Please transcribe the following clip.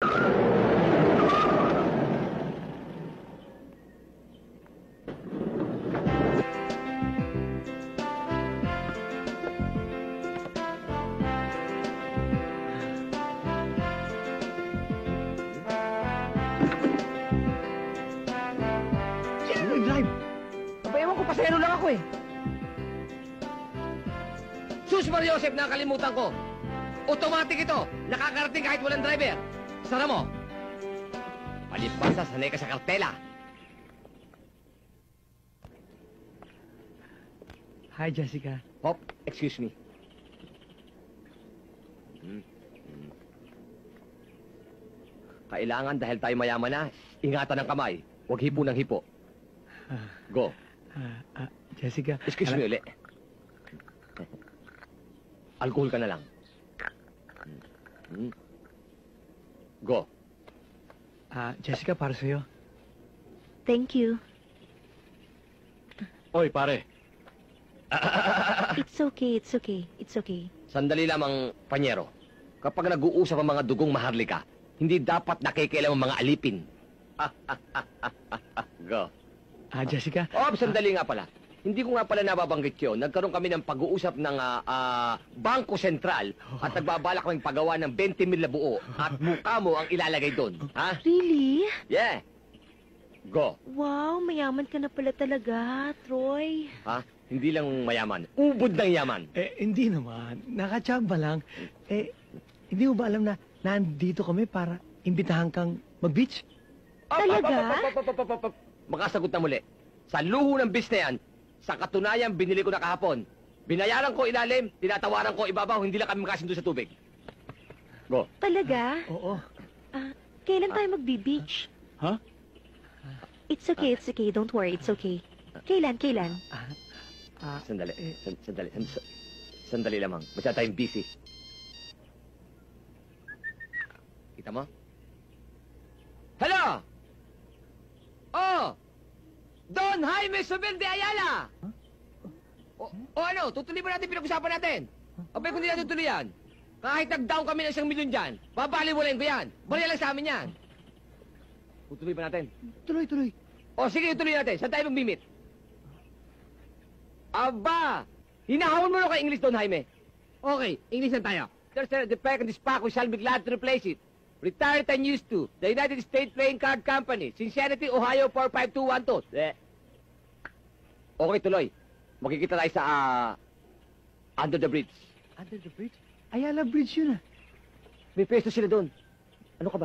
Sino nag-drive? Aba, ewan ko, pasahero lang ako eh. Sus Maria Joseph, nakalimutan ko. Automatic ito. Nakakarating kahit walang driver. Sara mo. Palipasa, sanay ka sa kartela. Hi, Jessica. Hop, excuse me. Kailangan dahil tayo mayaman na, ingatan ng kamay. Huwag hipo ng hipo. Go. Jessica. Excuse me uli. Alcohol ka na lang. Go. Jessica, para sa'yo. Thank you. Oy, pare. It's okay, it's okay, it's okay. Sandali lamang, panyero. Kapag nag-uusap ang mga dugong maharlika, hindi dapat nakikialam ang mga alipin. Go. Jessica. Sandali nga pala. Hindi ko nga pala nababanggit yun. Nagkaroon kami ng pag-uusap ng Bangko Sentral at nagbabalak kaming pagawa ng 20,000 na buo at mukha mo ang ilalagay doon. Ha? Really? Yeah. Go. Wow, mayaman ka na pala talaga, Troy. Ha? Hindi lang mayaman. Ubod ng yaman. Hindi naman. Nakachamba lang. Hindi mo ba alam na nandito kami para imbitahan kang mag-beach? Talaga? Makasagot na muli. Sa luho ng bis na yan, sa katunayan, binili ko na kahapon. Binayaran ko ilalim, tinatawaran ko ibabaw, hindi lang kami makasundo sa tubig. Go. Talaga? Oo. Kailan tayo magbi-beach? Ha? It's okay, don't worry, it's okay. Kailan? Sandali. Sandali lamang. Masyado tayong busy. Kita mo? Hello! Oh! Don Jaime Sobel de Ayala! O ano, tutuloy ba natin pinag-usapan natin? Abay, kung hindi natin tuloy yan, kahit nag-down kami ng 1,000,000 dyan, babaliwalayin ko yan. Bariya lang sa amin yan. Tutuloy ba natin? Tuloy. O sige, tuloy natin. Saan tayo mag-meet? Aba! Hinahawon mo na kay English, Don Jaime. Okay, English na tayo. There's a defect in this pack. We shall be glad to replace it. Retired and used to. The United States Playing Card Company. Cincinnati, Ohio, 45212. Okay, tuloy. Makikita tayo sa, Under the Bridge. Under the bridge? Ayala Bridge yun ah. May pesto sila doon. Ano ka ba?